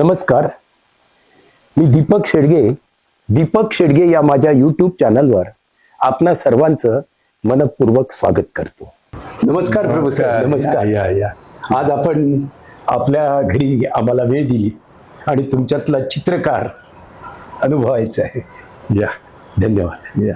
नमस्कार, मी दीपक शेडगे या माझ्या यूट्यूब चॅनलवर आपणा सर्वांचं मनपूर्वक स्वागत करतो. नमस्कार प्रभू सर. नमस्कार. या आज आपण आपल्या घरी आम्हाला वेळ दिली आणि तुमच्यातला चित्रकार अनुभवायचा आहे. या धन्यवाद. या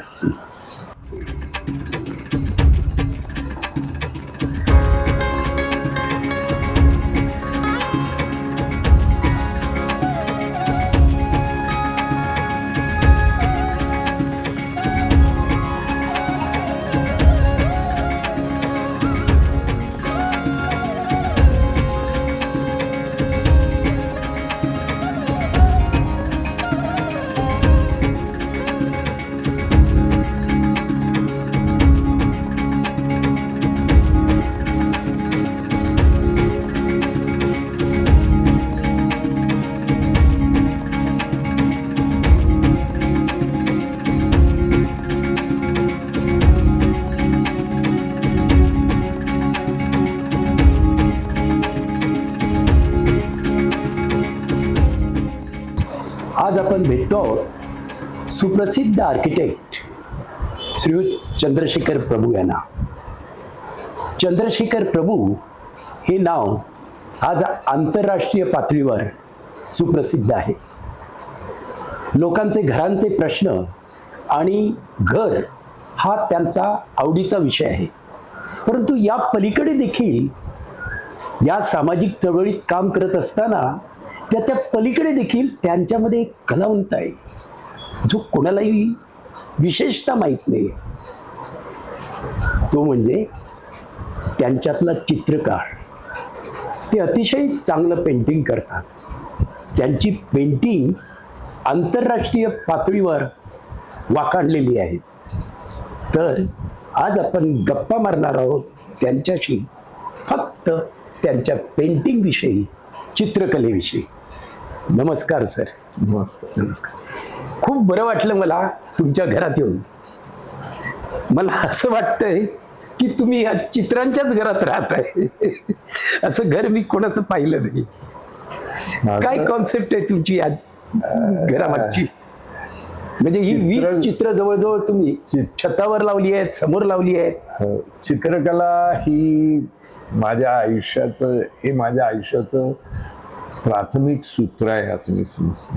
आज आपण भेटतो सुप्रसिद्ध आर्किटेक्ट श्री चंद्रशेखर प्रभू यांना. चंद्रशेखर प्रभू हे नाव आज आंतरराष्ट्रीय पातळीवर सुप्रसिद्ध आहे. लोकांचे घरांचे प्रश्न आणि घर हा त्यांचा आवडीचा विषय आहे. परंतु या पलीकडे देखील या सामाजिक चळवळीत काम करत असताना त्याच्या पलीकडे देखील त्यांच्यामध्ये एक कलावंत आहे जो कोणालाही विशेषतः माहीत नाही. तो म्हणजे त्यांच्यातला चित्रकार. ते अतिशय चांगलं पेंटिंग करतात. त्यांची पेंटिंग्स आंतरराष्ट्रीय पातळीवर वाखाणलेली आहेत. तर आज आपण गप्पा मारणार आहोत त्यांच्याशी, फक्त त्यांच्या पेंटिंग विषयी, चित्रकलेविषयी. नमस्कार सर. नमस्कार. नमस्कार. खूप बरं वाटलं मला तुमच्या घरात येऊन. मला असं वाटतंय की तुम्ही या चित्रांच्याच घरात राहत आहे. असं घर मी कोणाचं पाहिलं नाही. काय कॉन्सेप्ट आहे तुमची या घरामागची? म्हणजे ही 20 चित्र जवळजवळ तुम्ही छतावर लावली आहेत, समोर लावली आहेत. चित्रकला ही माझ्या आयुष्याचं प्राथमिक सूत्र आहे असं मी समजतो.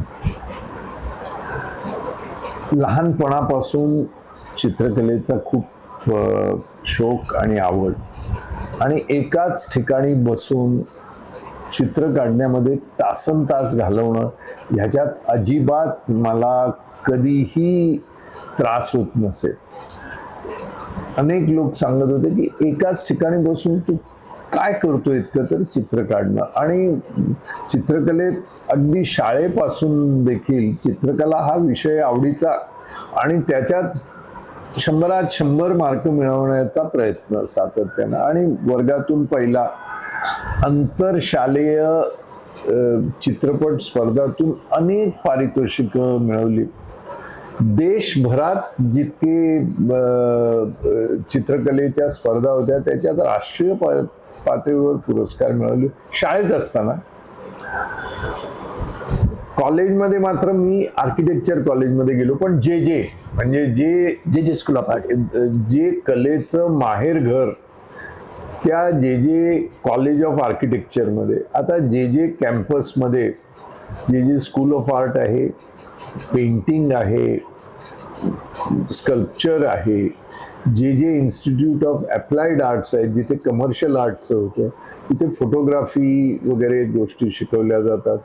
लहानपणापासून चित्रकलेचा खूप शौक आणि आवड, आणि एकाच ठिकाणी बसून चित्र काढण्यामध्ये तासनतास घालवणं ह्याच्यात अजिबात मला कधीही त्रास होत नसेल. अनेक लोक सांगत होते की एकाच ठिकाणी बसून तू काय करतोय इतकं, तर चित्र काढणं. आणि चित्रकलेत अगदी शाळेपासून देखील चित्रकला हा विषय आवडीचा, आणि त्याच्यात 100त 100 मार्क मिळवण्याचा प्रयत्न सातत्यानं. आणि वर्गातून पहिला, आंतरशालेय चित्रपट स्पर्धातून अनेक पारितोषिकं मिळवली. देशभरात जितके चित्रकलेच्या स्पर्धा होत्या त्याच्यात राष्ट्रीय पातळीवर पुरस्कार मिळवले शाळेत असताना. कॉलेजमध्ये मात्र मी आर्किटेक्चर कॉलेजमध्ये गेलो, पण म्हणजे जे स्कूल ऑफ आर्ट, जे कलेचं माहेर घर, त्या जे कॉलेज ऑफ आर्किटेक्चरमध्ये. आता जे कॅम्पसमध्ये जे स्कूल ऑफ आर्ट आहे, पेंटिंग आहे, स्कल्पचर आहे, जे इन्स्टिट्यूट ऑफ अप्लाइड आर्ट्स आहे, जिथे कमर्शियल आर्टचं होतं, तिथे फोटोग्राफी वगैरे गोष्टी शिकवल्या जातात.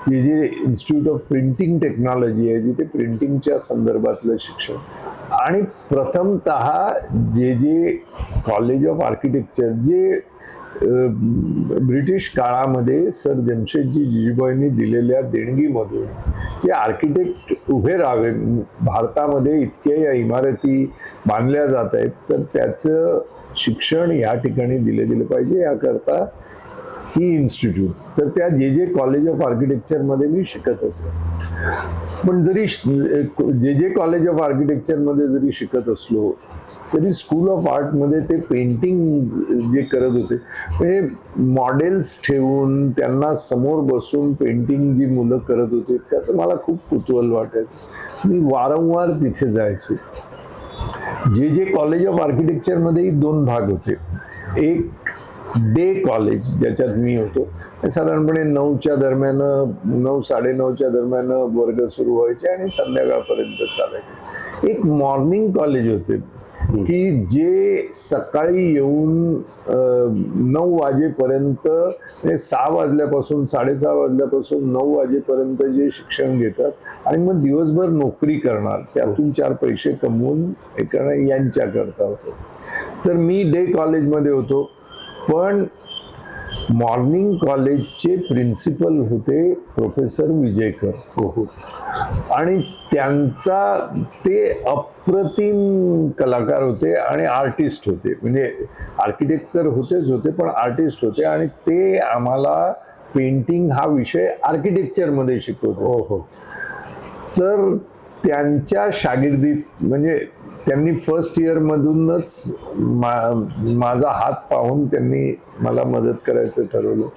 जे इन्स्टिट्यूट ऑफ प्रिंटिंग टेक्नॉलॉजी आहे, जिथे प्रिंटिंगच्या संदर्भातलं शिक्षण. आणि प्रथमतः जे कॉलेज ऑफ आर्किटेक्चर, जे ब्रिटिश काळामध्ये सर जमशेदजी जिजीबाईंनी दिलेल्या देणगीमधून की आर्किटेक्ट उभे राहावे, भारतामध्ये इतक्या इमारती बांधल्या जात आहेत, तर त्याचं शिक्षण या ठिकाणी दिलं पाहिजे. याकरता ही इन्स्टिट्यूट, तर त्या जे कॉलेज ऑफ आर्किटेक्चरमध्ये मी शिकत असे. पण जरी जे कॉलेज ऑफ आर्किटेक्चरमध्ये जरी शिकत असलो तरी स्कूल ऑफ आर्टमध्ये ते पेंटिंग जे करत होते म्हणजे मॉडेल्स ठेवून त्यांना समोर बसून पेंटिंग जी मुलं करत होते त्याचं मला खूप कुतूहल वाटायचं. मी वारंवार तिथे जायचो. जे कॉलेज ऑफ आर्किटेक्चरमध्येही 2 भाग होते. एक डे कॉलेज ज्याच्यात मी होतो, साधारणपणे 9च्या दरम्यान 9-9:30च्या दरम्यान वर्ग सुरू व्हायचे आणि संध्याकाळपर्यंत चालायचे. एक मॉर्निंग कॉलेज होते की जे सकाळी येऊन 9 वाजेपर्यंत म्हणजे 6 वाजल्यापासून 6:30 वाजल्यापासून 9 वाजेपर्यंत जे शिक्षण घेतात आणि मग दिवसभर नोकरी करणार, त्यातून 4 पैसे कमवून हे करणार, यांच्याकरता होतं. तर मी डे कॉलेजमध्ये होतो. पण मॉर्निंग कॉलेजचे प्रिन्सिपल होते प्रोफेसर विजयकर. हो. आणि त्यांचा ते अप्रतिम कलाकार होते आणि आर्टिस्ट होते. म्हणजे आर्किटेक्ट तर होते पण आर्टिस्ट होते. आणि ते आम्हाला पेंटिंग हा विषय आर्किटेक्चरमध्ये शिकवतो. हो. तर त्यांच्या शागिर्दीत म्हणजे त्यांनी फर्स्ट इयर मधूनच माझा हात पाहून त्यांनी मला मदत करायचं ठरवलं.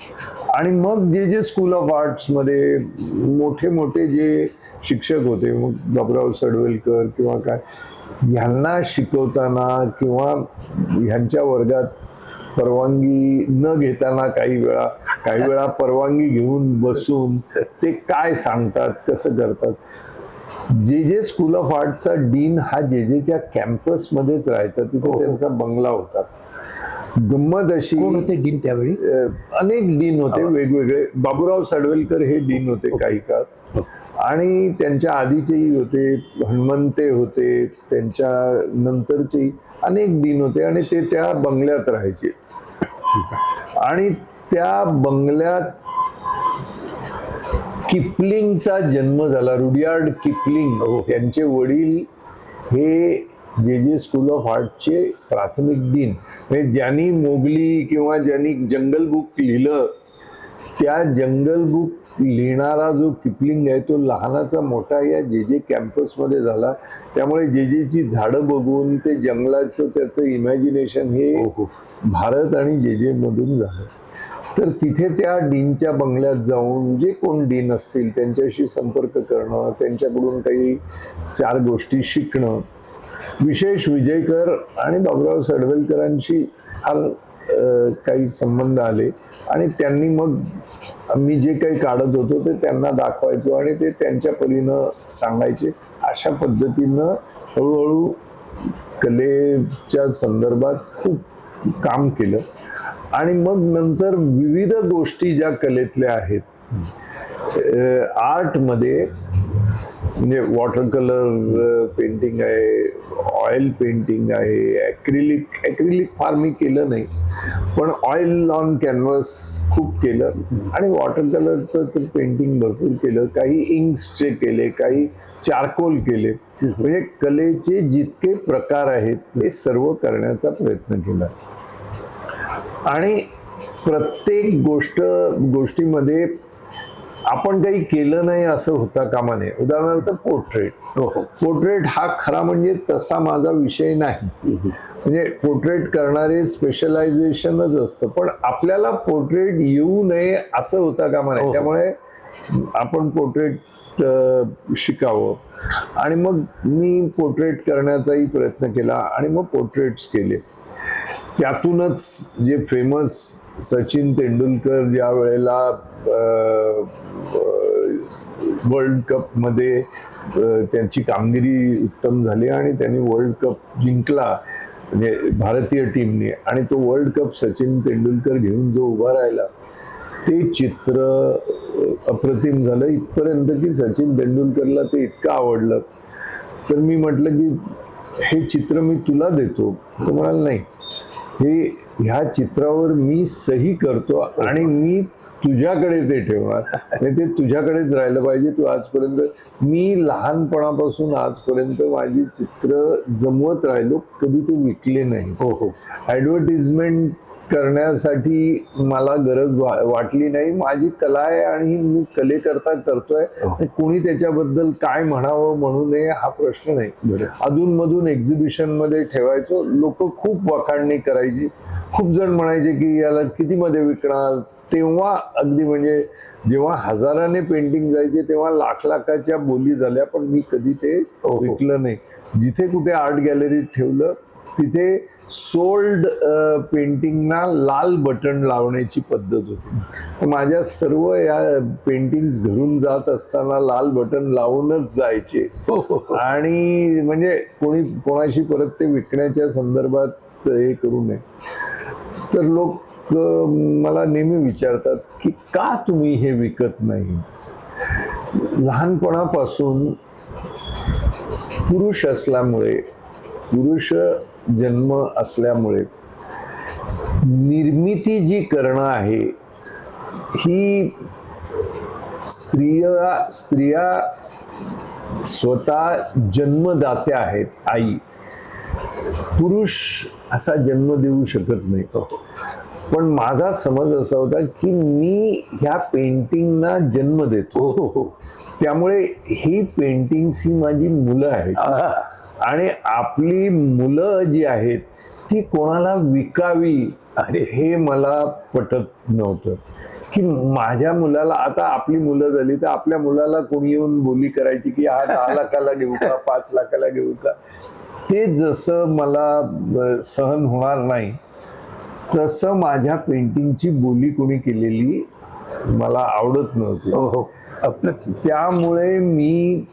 आणि मग जे स्कूल ऑफ आर्ट्स मध्ये मोठे मोठे जे शिक्षक होते, मग बाबुराव सडवलकर किंवा काय, ह्यांना शिकवताना किंवा ह्यांच्या वर्गात परवानगी न घेताना काही वेळा परवानगी घेऊन बसून ते काय सांगतात, कसं करतात. जे स्कूल ऑफ आर्टचा डीन हा जेच्या कॅम्पस मध्येच राहायचा. तिथे त्यांचा बंगला होता. गंमत अशी, कोण होते डीन त्यावेळी? अनेक डीन होते वेगवेगळे. बाबुराव सडवलकर हे डीन होते काही काळ, आणि त्यांच्या आधीचेही होते, हनुमंते होते, त्यांच्या नंतरचेही अनेक डीन होते. आणि ते त्या बंगल्यात राहायचे. आणि त्या बंगल्यात किपलिंगचा जन्म झाला. रुडयार्ड किपलिंग, त्यांचे वडील हे जे स्कूल ऑफ आर्टचे प्राथमिक डीन. म्हणजे ज्यांनी मोगली किंवा ज्यांनी जंगल बुक लिहिलं, त्या जंगल बुक लिहिणारा जो किपलिंग आहे तो लहानाचा मोठा या जे कॅम्पसमध्ये झाला. त्यामुळे जेची झाडं बघून ते जंगलाचं त्याचं इमॅजिनेशन हे भारत आणि जे मधून झालं. तर तिथे त्या डीनच्या बंगल्यात जाऊन जे कोण डीन असतील त्यांच्याशी संपर्क करणं, त्यांच्याकडून काही 4 गोष्टी शिकणं. विशेष विजयकर आणि बाबुराव सडवलकरांशी फार काही संबंध आले. आणि त्यांनी मग मी जे काही काढत होतो ते त्यांना दाखवायचो आणि ते त्यांच्या परीनं सांगायचे. अशा पद्धतीनं हळूहळू कलेच्या संदर्भात खूप काम केलं. आणि मग नंतर विविध गोष्टी ज्या कलेतल्या आहेत, आर्टमध्ये म्हणजे वॉटर कलर पेंटिंग आहे, ऑइल पेंटिंग आहे, ॲक्रिलिक फार मी केलं नाही, पण ऑइल ऑन कॅनव्हास खूप केलं. आणि वॉटर कलरचं तर पेंटिंग भरपूर केलं. काही इंक्सचे केले, काही चारकोल केले. म्हणजे कलेचे जितके प्रकार आहेत ते सर्व करण्याचा प्रयत्न केला. आणि प्रत्येक गोष्टीमध्ये आपण काही केलं नाही असं होता कामा नये. उदाहरणार्थ पोर्ट्रेट हा खरा म्हणजे तसा माझा विषय नाही. म्हणजे पोर्ट्रेट करणारे स्पेशलायझेशनच असतं, पण आपल्याला पोर्ट्रेट येऊ नये असं होता कामा नये. त्यामुळे आपण पोर्ट्रेट शिकावं. आणि मग मी पोर्ट्रेट करण्याचाही प्रयत्न केला आणि मग पोर्ट्रेट्स केले. त्यातूनच जे फेमस सचिन तेंडुलकर ज्या वेळेला वर्ल्ड कप मध्ये त्यांची कामगिरी उत्तम झाली आणि त्यांनी वर्ल्ड कप जिंकला म्हणजे भारतीय टीमने, आणि तो वर्ल्ड कप सचिन तेंडुलकर घेऊन जो उभा राहिला ते चित्र अप्रतिम झालं. इथपर्यंत की सचिन तेंडुलकरला ते इतकं आवडलं. तर मी म्हटलं की हे चित्र मी तुला देतो. तो म्हणाला नाही, ह्या चित्रावर मी सही करतो आणि मी तुझ्याकडे ते ठेवणार. ते तुझ्याकडेच राहिलं पाहिजे. तू आजपर्यंत, मी लहानपणापासून आजपर्यंत माझी चित्र जमवत राहिलो, कधी ते विकले नाही. ऍडव्हर्टिजमेंट करण्यासाठी मला गरज वाटली नाही. माझी कला आहे आणि मी कलेकरता करतोय. आणि कोणी त्याच्याबद्दल काय म्हणावं म्हणू नये हा प्रश्न नाही. अधूनमधून एक्झिबिशन मध्ये ठेवायचो. लोक खूप वखाणणी करायची. खूप जण म्हणायचे की याला किती मध्ये विकणार. तेव्हा अगदी म्हणजे जेव्हा हजाराने पेंटिंग जायचे तेव्हा लाखाच्या बोली झाल्या, पण मी कधी ते विकलं नाही. जिथे कुठे आर्ट गॅलरीत ठेवलं तिथे सोल्ड पेंटिंगना लाल बटन लावण्याची पद्धत होती. तर माझ्या सर्व या पेंटिंग्स घरून जात असताना लाल बटन लावूनच जायचे. आणि म्हणजे कोणाशी परत ते विकण्याच्या संदर्भात हे करू नये. तर लोक मला नेहमी विचारतात की का तुम्ही हे विकत नाही. लहानपणापासून पुरुष असल्यामुळे, पुरुष जन्म असल्यामुळे निर्मिती जी करणं आहे ही स्त्रिया स्वतः जन्मदात्या आहेत. आई, पुरुष असा जन्म देऊ शकत नाही. पण माझा समज असा होता की मी ह्या पेंटिंगना जन्म देतो. त्यामुळे ही पेंटिंग्स ही माझी मुलं आहेत. आणि आपली मुलं जी आहेत ती कोणाला विकावी हे मला पटत नव्हतं. की माझ्या मुलाला, आता आपली मुलं झाली तर आपल्या मुलाला कोणी येऊन बोली करायची की हा 10 लाखाला घेऊ का, 5 लाखाला घेऊ का. ते जसं मला सहन होणार नाही तसं माझ्या पेंटिंगची बोली कोणी केलेली मला आवडत नव्हती. त्यामुळे मी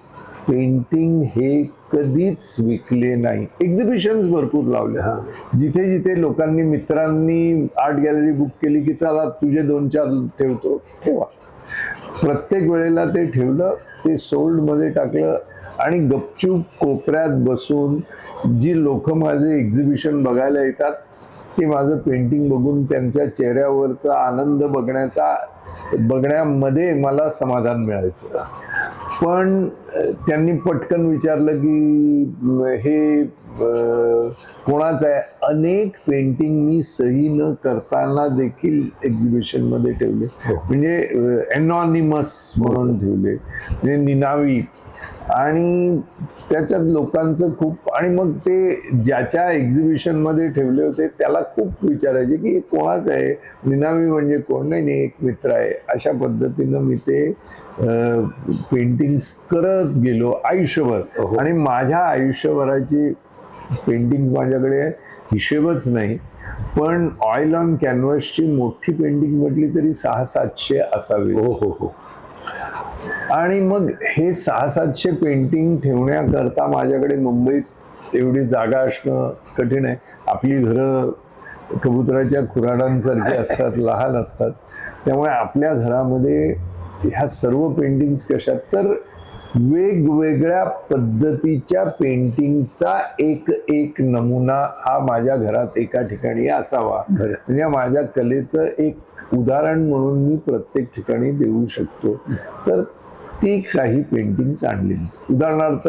पेंटिंग हे कधीच विकले नाही. एक्झिबिशन्स भरपूर लावल्या. जिथे जिथे लोकांनी, मित्रांनी आर्ट गॅलरी बुक केली की चला तुझे 2-4 ठेवतो, ठेवा. प्रत्येक वेळेला ते ठेवलं, ते सोल्ड मध्ये टाकलं आणि गपचूप कोपऱ्यात बसून जी लोक माझे एक्झिबिशन बघायला येतात ते माझं पेंटिंग बघून त्यांच्या चेहऱ्यावरचा आनंद बघण्यामध्ये मला समाधान मिळायचं. पण त्यांनी पटकन विचारलं की हे कोणाचं आहे. अनेक पेंटिंग मी सही न करताना देखील एक्झिबिशन मध्ये ठेवले. म्हणजे एनॉनिमस म्हणून ठेवले, म्हणजे निनावी. आणि त्याच्यात लोकांचं खूप, आणि मग ते ज्याच्या एक्झिबिशन मध्ये ठेवले होते त्याला खूप विचारायचे की कोणाच आहे, निनावी म्हणजे कोण. नाही, एक मित्र आहे. अशा पद्धतीनं मी ते पेंटिंग्स करत गेलो आयुष्यभर. आणि माझ्या आयुष्यभराची पेंटिंग्स माझ्याकडे हिशेबच नाही. पण ऑइल ऑन कॅनव्हासची मोठी पेंटिंग म्हटली तरी 600-700 असावी. आणि मग हे 600-700 पेंटिंग ठेवण्याकरता माझ्याकडे मुंबईत एवढी जागा असणं कठीण आहे. आपली घरं कबुतराच्या खुराडांसारखी असतात, लहान असतात. त्यामुळे आपल्या घरामध्ये ह्या सर्व पेंटिंग्स कशा, तर वेगवेगळ्या पद्धतीच्या पेंटिंगचा एक नमुना हा माझ्या घरात एका ठिकाणी असावा. म्हणजे माझ्या कलेचं एक उदाहरण म्हणून मी प्रत्येक ठिकाणी देऊ शकतो. तर ती काही पेंटिंग्स आणलेली. उदाहरणार्थ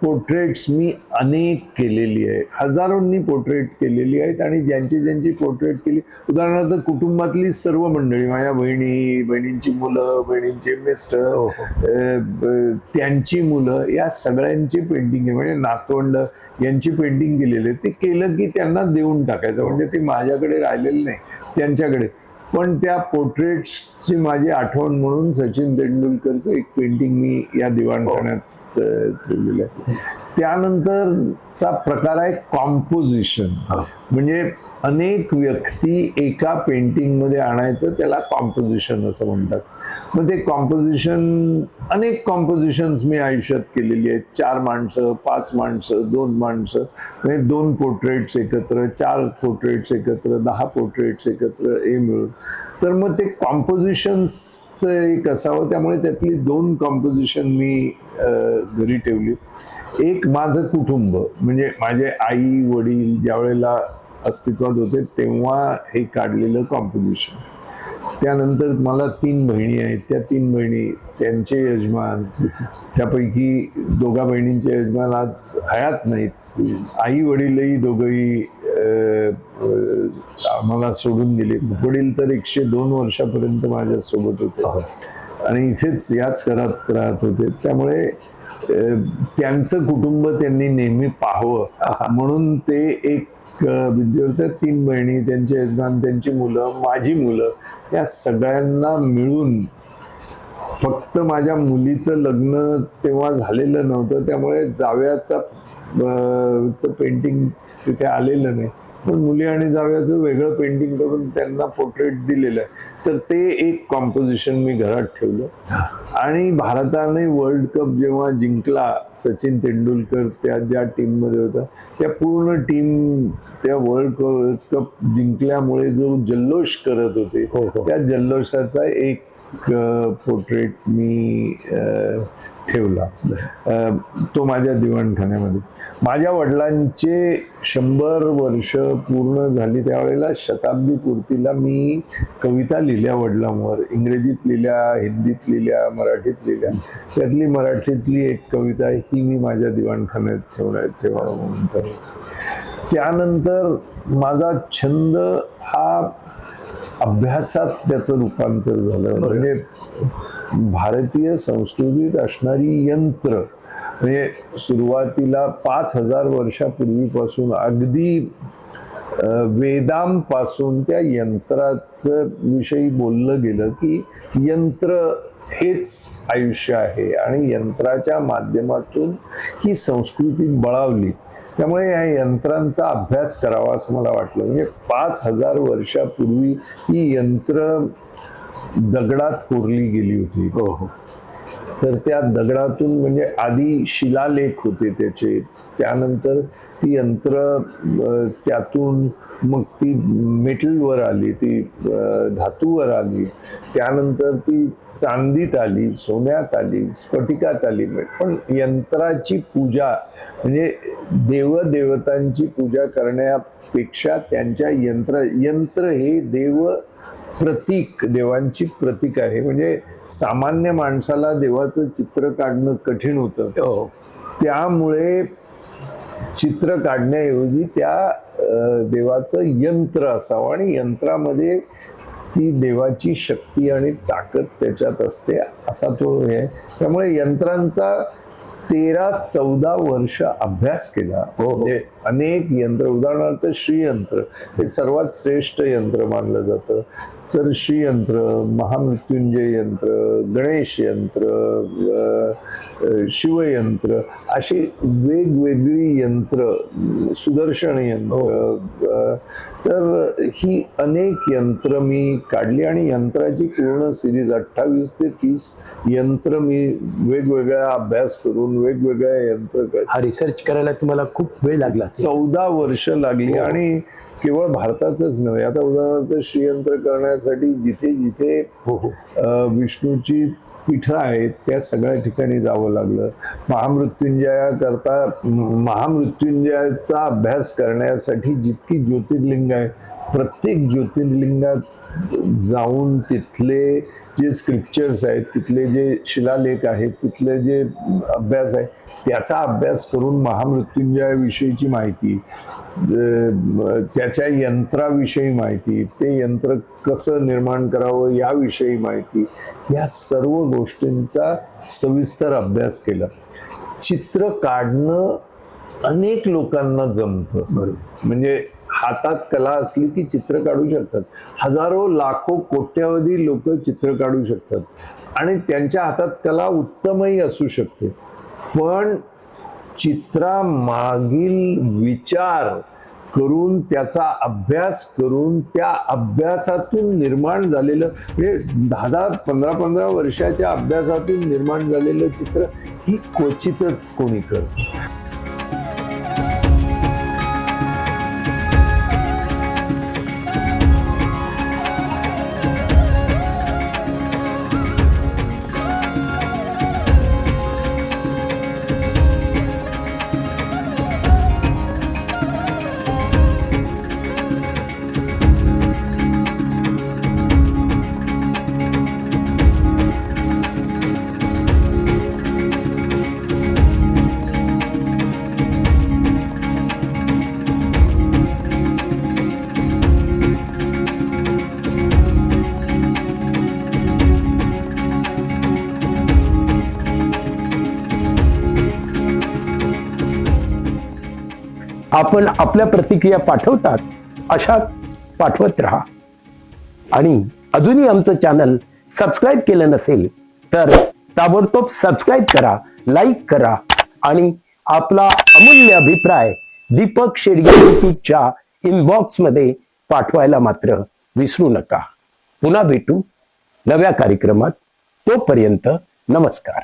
पोर्ट्रेट्स मी अनेक केलेली आहे. हजारोंनी पोर्ट्रेट केलेली आहेत. आणि ज्यांची पोर्ट्रेट केली, उदाहरणार्थ कुटुंबातली सर्व मंडळी, माझ्या बहिणी, बहिणींची मुलं, बहिणींचे मिस्टर, त्यांची मुलं, या सगळ्यांची पेंटिंग आहे. म्हणजे नातवंड यांची पेंटिंग केलेली आहे. ते केलं की त्यांना देऊन टाकायचं. म्हणजे ते माझ्याकडे राहिलेलं नाही, त्यांच्याकडे. पण त्या पोर्ट्रेट्सची माझी आठवण म्हणून सचिन तेंडुलकरचं एक पेंटिंग मी या दिवाणखान्यात ठेवलेलं आहे. त्यानंतरचा प्रकार आहे कॉम्पोजिशन. म्हणजे अनेक व्यक्ती एका पेंटिंग मध्ये आणायचं, त्याला कॉम्पोजिशन असं म्हणतात. मग ते कॉम्पोजिशन, अनेक कॉम्पोजिशन्स मी आयुष्यात केलेली आहेत. 4 माणसं, 5 माणसं, 2 माणसं, म्हणजे 2 पोर्ट्रेट्स एकत्र, 4 पोर्ट्रेट्स एकत्र, 10 पोर्ट्रेट्स एकत्र, हे मिळून. तर मग ते कॉम्पोजिशन्सचं एक असावं. त्यामुळे त्यातली 2 कॉम्पोजिशन मी घरी ठेवली. एक माझं कुटुंब, म्हणजे माझे आई वडील ज्या वेळेला अस्तित्वात होते तेव्हा हे काढलेलं कॉम्पोजिशन. त्यानंतर मला 3 बहिणी आहेत. त्या 3 बहिणी, त्यांचे यजमान, त्यापैकी 2 बहिणींचे यजमान आज हयात नाहीत. आई वडीलही दोघंही आम्हाला सोडून गेले. वडील तर 102 वर्षापर्यंत माझ्या सोबत होते आणि इथेच याच घरात राहत होते. त्यामुळे त्यांचं कुटुंब त्यांनी नेहमी पाहावं म्हणून ते एक विद्यार्थी, 3 बहिणी, त्यांचे यजमान, त्यांची मुलं, माझी मुलं, या सगळ्यांना मिळून, फक्त माझ्या मुलीचं लग्न तेव्हा झालेलं नव्हतं त्यामुळे जावयाचा पेंटिंग तिथे आलेलं नाही, पण मुली आणि जावयाचं वेगळं पेंटिंग करून त्यांना पोर्ट्रेट दिलेलं आहे. तर ते एक कॉम्पोजिशन मी घरात ठेवलं. आणि भारताने वर्ल्ड कप जेव्हा जिंकला, सचिन तेंडुलकर त्या ज्या टीम मध्ये होता, त्या पूर्ण टीम त्या वर्ल्ड कप जिंकल्यामुळे जो जल्लोष करत होते, त्या जल्लोषाचा एक पोर्ट्रेट मी ठेवला. तो माझ्या दिवाणखान्यामध्ये. माझ्या वडिलांचे 100 वर्ष पूर्ण झाली त्यावेळेला शताब्दी पूर्तीला मी कविता लिहिल्या वडिलांवर. इंग्रजीत लिहिल्या, हिंदीत लिहिल्या, मराठीत लिहिल्या. त्यातली मराठीतली एक कविता ही मी माझ्या दिवाणखान्यात ठेवावं म्हणून ठरवलं. त्यानंतर माझा छंद हा अभ्यासात त्याचं रूपांतर झालं. म्हणजे भारतीय संस्कृतीत असणारी यंत्र, म्हणजे सुरुवातीला 5000 वर्षापूर्वीपासून अगदी वेदांपासून त्या यंत्राचं विषयी बोललं गेलं की यंत्र हेच आयुष्य आहे आणि यंत्राच्या माध्यमातून ही संस्कृती बळावली. त्यामुळे या यंत्रांचा अभ्यास करावा असं मला वाटलं. म्हणजे 5000 वर्षापूर्वी ही यंत्र दगडात कोरली गेली होती. तर त्या दगडातून, म्हणजे आधी शिलालेख होते त्याचे, त्यानंतर ती यंत्र त्यातून मग ती मेटलवर आली, ती धातूवर आली, त्यानंतर ती चांदीत आली, सोन्यात आली, स्फटिकात आली. पण यंत्राची पूजा म्हणजे देवदेवतांची पूजा करण्यापेक्षा त्यांच्या यंत्र हे प्रतीक, देवांची प्रतीक आहे. म्हणजे सामान्य माणसाला देवाचं चित्र काढणं कठीण होतं. त्यामुळे चित्र काढण्याऐवजी त्या देवाचं यंत्र असावं आणि यंत्रामध्ये ती देवाची शक्ती आणि ताकद त्याच्यात असते, असा तो आहे. त्यामुळे यंत्रांचा 13-14 वर्ष अभ्यास केला. म्हणजे अनेक यंत्र, उदाहरणार्थ श्रीयंत्र हे सर्वात श्रेष्ठ यंत्र मानलं जातं. तर श्रीयंत्र, महामृत्युंजय यंत्र, गणेश यंत्र, शिवयंत्र, अशी वेगवेगळी यंत्र, सुदर्शन यंत्र, तर ही अनेक यंत्र मी काढली आणि यंत्राची पूर्ण सिरीज 28 ते 30 यंत्र मी वेगवेगळा अभ्यास करून वेगवेगळ्या यंत्र. हा रिसर्च करायला तुम्हाला खूप वेळ लागला? 14 वर्ष लागली. आणि केवळ भारतातच नव्हे, आता उदाहरणार्थ श्रीयंत्र करण्यासाठी जिथे जिथे विष्णूची पीठं आहेत त्या सगळ्या ठिकाणी जावं लागलं. महामृत्युंजयाचा अभ्यास करण्यासाठी जितकी ज्योतिर्लिंग आहे, प्रत्येक ज्योतिर्लिंगात जाऊन तिथले जे स्क्रिप्चर्स आहेत, तिथले जे शिलालेख आहेत, तिथले जे अभ्यास आहे, त्याचा अभ्यास करून महामृत्युंजयाविषयीची माहिती, त्याच्या यंत्राविषयी माहिती, ते यंत्र कसं निर्माण करावं याविषयी माहिती, या सर्व गोष्टींचा सविस्तर अभ्यास केला. चित्र काढणं अनेक लोकांना जमतं. म्हणजे हातात कला असली की चित्र काढू शकतात. हजारो, लाखो, कोट्यावधी लोक चित्र काढू शकतात आणि त्यांच्या हातात कला उत्तमही असू शकते. पण चित्रामागील विचार करून, त्याचा अभ्यास करून, त्या अभ्यासातून निर्माण झालेलं, म्हणजे 10-15 वर्षाच्या अभ्यासातून निर्माण झालेलं चित्र ही क्वचितच कोणी करतं. आपण आपल्या प्रतिक्रिया पाठवतात अशाच पाठवत राहा. आणि अजूनही आमचं चॅनल सबस्क्राईब केलं नसेल तर ताबडतोब सबस्क्राईब करा, लाईक करा आणि आपला अमूल्य अभिप्राय दीपक शेडगे युट्यूबच्या इनबॉक्स मध्ये पाठवायला मात्र विसरू नका. पुन्हा भेटू नव्या कार्यक्रमात. तोपर्यंत नमस्कार.